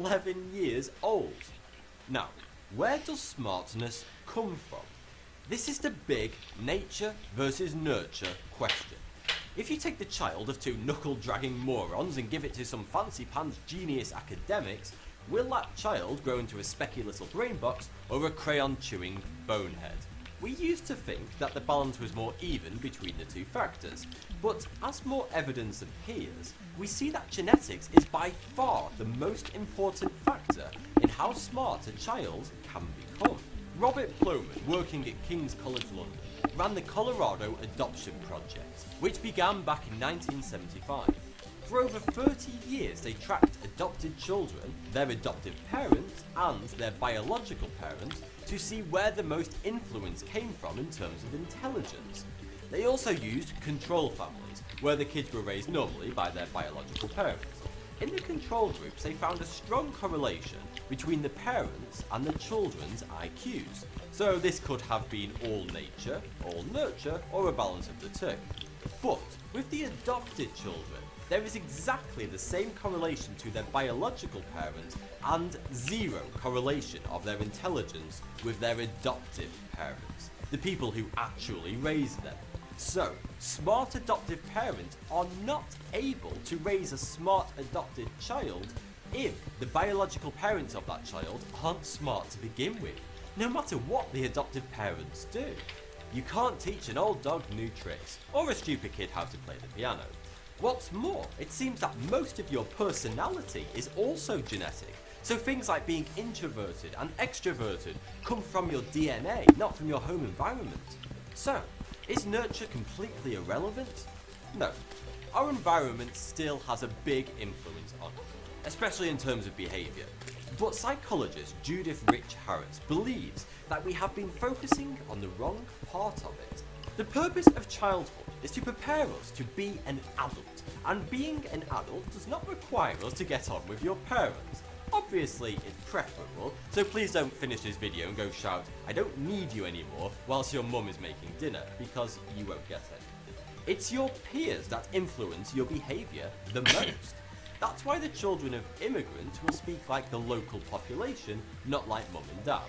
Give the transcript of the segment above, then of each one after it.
11 years old. Now, where does smartness come from? This is the big nature versus nurture question. If you take the child of two knuckle-dragging morons and give it to some fancy-pants genius academics, will that child grow into a specky little brain box or a crayon-chewing bonehead? We used to think that the balance was more even between the two factors, but as more evidence appears, we see that genetics is by far the most important factor in how smart a child can become. Robert Plowman, working at King's College London, ran the Colorado Adoption Project, which began back in 1975. For over 30 years they tracked adopted children, their adoptive parents, and their biological parents to see where the most influence came from in terms of intelligence. They also used control families, where the kids were raised normally by their biological parents. In the control groups they found a strong correlation between the parents and the children's IQs. So this could have been all nature, all nurture, or a balance of the two. But with the adopted children, there is exactly the same correlation to their biological parents and zero correlation of their intelligence with their adoptive parents, the people who actually raised them. So, smart adoptive parents are not able to raise a smart adopted child if the biological parents of that child aren't smart to begin with, no matter what the adoptive parents do. You can't teach an old dog new tricks, or a stupid kid how to play the piano. What's more, it seems that most of your personality is also genetic, so things like being introverted and extroverted come from your DNA, not from your home environment. So, is nurture completely irrelevant? No, our environment still has a big influence on it, especially in terms of behaviour. But psychologist Judith Rich Harris believes that we have been focusing on the wrong part of it. The purpose of childhood is to prepare us to be an adult, and being an adult does not require us to get on with your parents. Obviously it's preferable, so please don't finish this video and go shout, "I don't need you anymore," whilst your mum is making dinner, because you won't get it. It's your peers that influence your behaviour the most. That's why the children of immigrants will speak like the local population, not like mum and dad.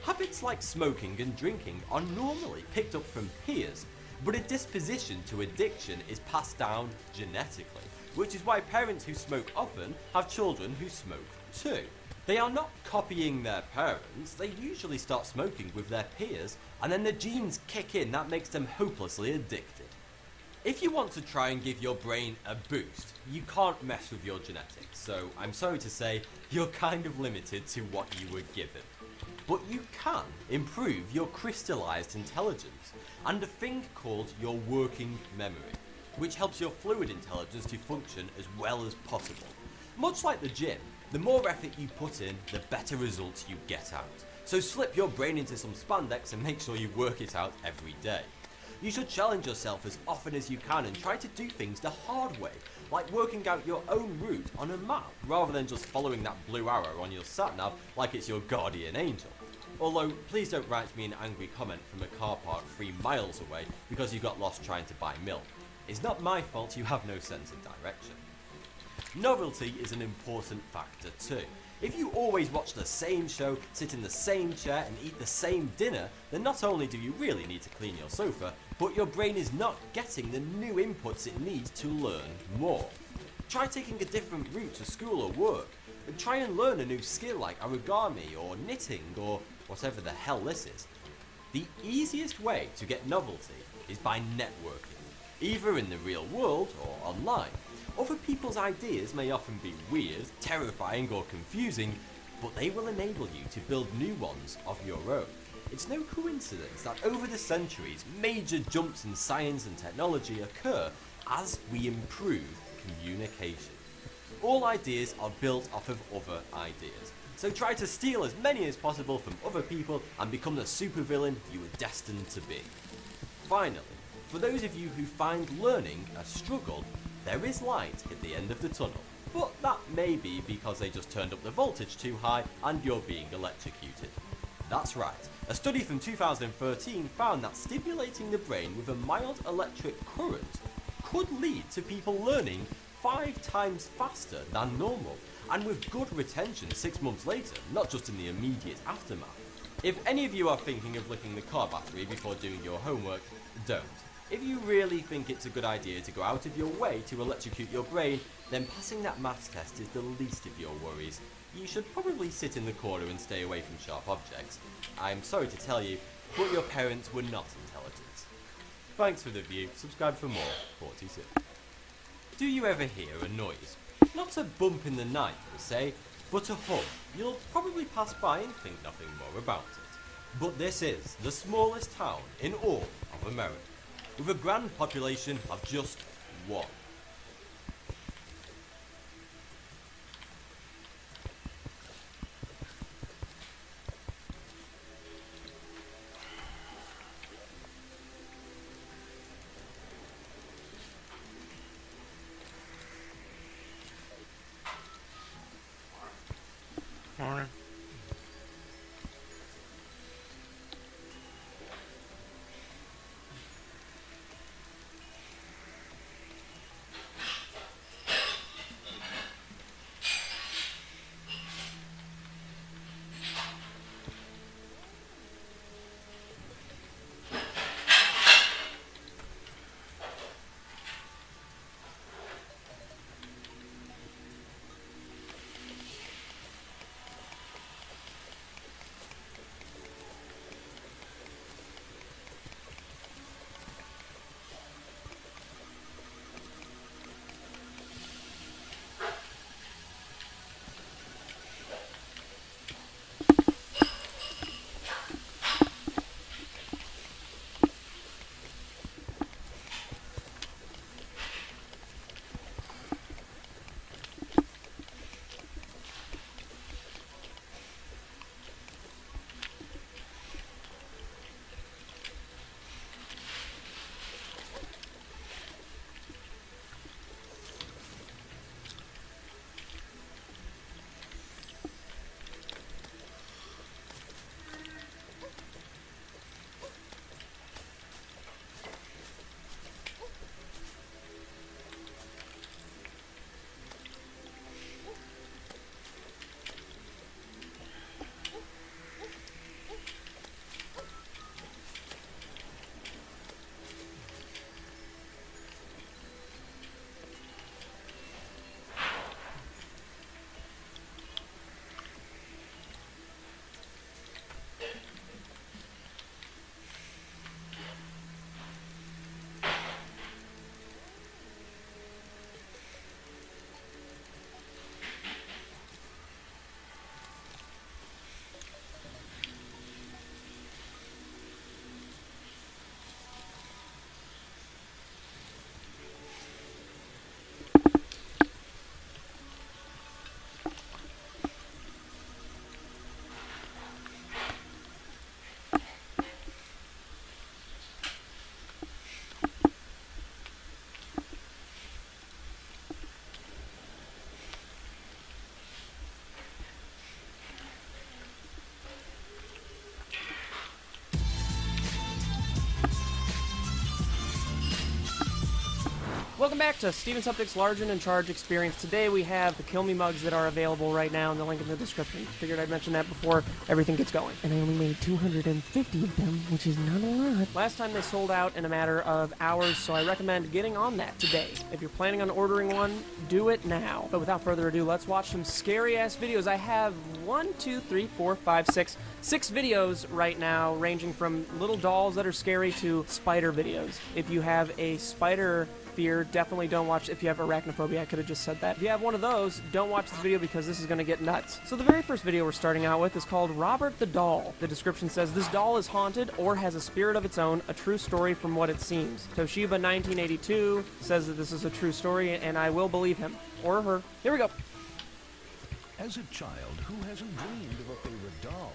Habits like smoking and drinking are normally picked up from peers, but a disposition to addiction is passed down genetically, which is why parents who smoke often have children who smoke too. They are not copying their parents, they usually start smoking with their peers, and then the genes kick in that makes them hopelessly addicted. If you want to try and give your brain a boost, you can't mess with your genetics, so I'm sorry to say, you're kind of limited to what you were given. But you can improve your crystallized intelligence and a thing called your working memory, which helps your fluid intelligence to function as well as possible. Much like the gym, the more effort you put in, the better results you get out. So slip your brain into some spandex and make sure you work it out every day. You should challenge yourself as often as you can and try to do things the hard way, like working out your own route on a map, rather than just following that blue arrow on your sat-nav like it's your guardian angel. Although, please don't write me an angry comment from a car park 3 miles away because you got lost trying to buy milk. It's not my fault you have no sense of direction. Novelty is an important factor too. If you always watch the same show, sit in the same chair and eat the same dinner, then not only do you really need to clean your sofa, but your brain is not getting the new inputs it needs to learn more. Try taking a different route to school or work, and try and learn a new skill like origami or knitting or whatever the hell this is. The easiest way to get novelty is by networking, either in the real world or online. Other people's ideas may often be weird, terrifying or confusing, but they will enable you to build new ones of your own. It's no coincidence that over the centuries, major jumps in science and technology occur as we improve communication. All ideas are built off of other ideas, so try to steal as many as possible from other people and become the supervillain you were destined to be. Finally, for those of you who find learning a struggle, there is light at the end of the tunnel, but that may be because they just turned up the voltage too high and you're being electrocuted. That's right, a study from 2013 found that stimulating the brain with a mild electric current could lead to people learning 5 times faster than normal, and with good retention 6 months later, not just in the immediate aftermath. If any of you are thinking of licking the car battery before doing your homework, don't. If you really think it's a good idea to go out of your way to electrocute your brain, then passing that maths test is the least of your worries. You should probably sit in the corner and stay away from sharp objects. I'm sorry to tell you, but your parents were not intelligent. Thanks for the view, subscribe for more, 46. Do you ever hear a noise? Not a bump in the night per se, but a hum. You'll probably pass by and think nothing more about it. But this is the smallest town in all of America, with a grand population of just one. Welcome back to Steven Suptic's Large and in Charge experience. Today we have the Kill Me mugs that are available right now in the link in the description. Figured I'd mention that before everything gets going. And I only made 250 of them, which is not a lot. Last time they sold out in a matter of hours, so I recommend getting on that today. If you're planning on ordering one, do it now. But without further ado, let's watch some scary-ass videos. I have 6 videos right now, ranging from little dolls that are scary to spider videos. If you have a spider fear, definitely don't watch. If you have arachnophobia, I could have just said that. If you have one of those, don't watch this video because this is going to get nuts. So the very first video we're starting out with is called Robert the Doll. The description says, this doll is haunted or has a spirit of its own, a true story from what it seems. Toshiba 1982 says that this is a true story, and I will believe him. Or her. Here we go. As a child, who hasn't dreamed of a favorite doll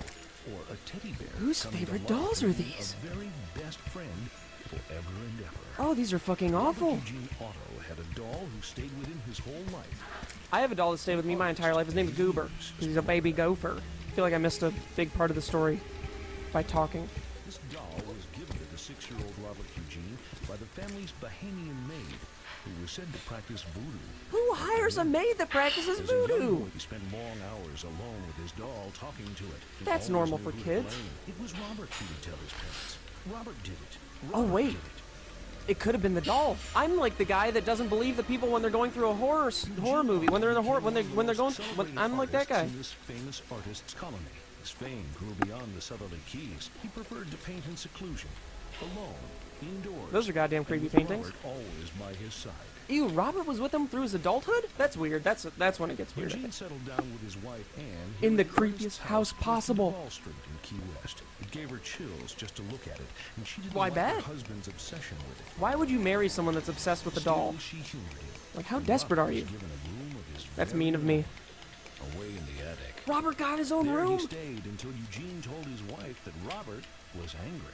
or a teddy bear? Whose favorite dolls are these? A very best friend forever and ever. Oh, these are fucking awful. Eugene Otto had a doll who stayed with him his whole life. I have a doll that stayed with me my entire life. His name is Goober. He's a baby gopher. I feel like I missed a big part of the story by talking. This doll was given to the 6-year-old Robert Eugene by the family's Bahamian maid, who was said to practice voodoo. Who hires a maid that practices As a young voodoo? boy, he spent long hours alone with his doll, talking to it. He That's always normal knew for who to kids. blame. It was Robert who would tell his parents. Robert did it. Oh, Robert wait. did it. It could have been the doll. I'm like the guy that doesn't believe the people when they're going through a horror movie, when they're in a horror, when they're going. I'm like that guy. In this famous artist's colony. His fame grew beyond the southerly keys. He preferred to paint in seclusion, alone, indoors. Those are goddamn and creepy with paintings. Robert always by his side. Ew, Robert was with him through his adulthood? That's weird. That's when it gets weird. Eugene settled down with his wife Anne In the at artist's creepiest house close to possible. Wall Street in Key West. It gave her chills just to look at it, and she didn't Why like bad? her husband's obsession with it. Why would you marry someone that's obsessed with a doll? Still, she humored him. Like, how And desperate Robert are you? was given a room of his That's very mean of me. own, away in the attic. Robert got his own There room? he stayed until Eugene told his wife that Robert was angry.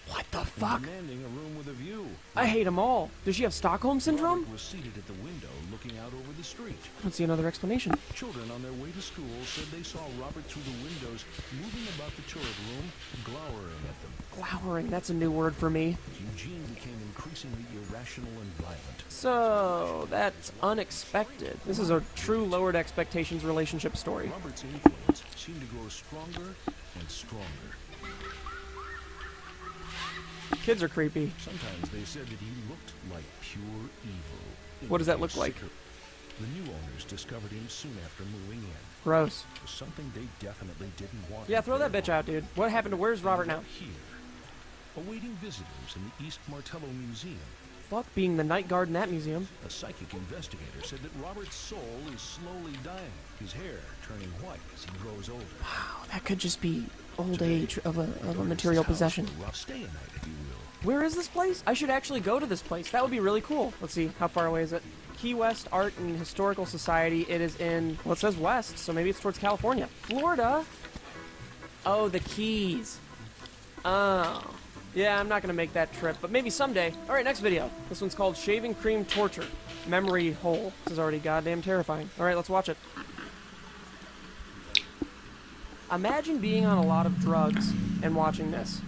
What the and fuck? demanding a room with a view. I hate them all. Does she have Stockholm Syndrome? Robert was seated at the window looking out over the street. I don't see another explanation. Children on their way to school said they saw Robert through the windows, moving about the turret room, glowering at them. Glowering, that's a new word for me. Eugene became increasingly irrational and violent. So, that's unexpected. This is a true lowered expectations relationship story. Robert's influence seemed to grow stronger and stronger. Kids are creepy. Sometimes they said that he looked like pure evil. What does that look like? The new owners discovered him soon after moving in. Gross. It was something they definitely didn't want. Yeah, in throw that their bitch out, dude. What happened to where's Robert now? Here, awaiting visitors in the East Martello Museum, Fuck being the night guard in that museum. a psychic investigator said that Robert's soul is slowly dying, his hair turning white as he grows older. Wow, that could just be old age of a Notice material his house possession. where Rob stay a night, if you will. Where is this place? I should actually go to this place. That would be really cool. Let's see, how far away is it? Key West Art and Historical Society. It is in, well, it says west, so maybe it's towards California. Florida? Oh, the Keys. Oh. Yeah, I'm not going to make that trip, but maybe someday. All right, next video. This one's called Shaving Cream Torture. Memory Hole. This is already goddamn terrifying. All right, let's watch it. Imagine being on a lot of drugs and watching this.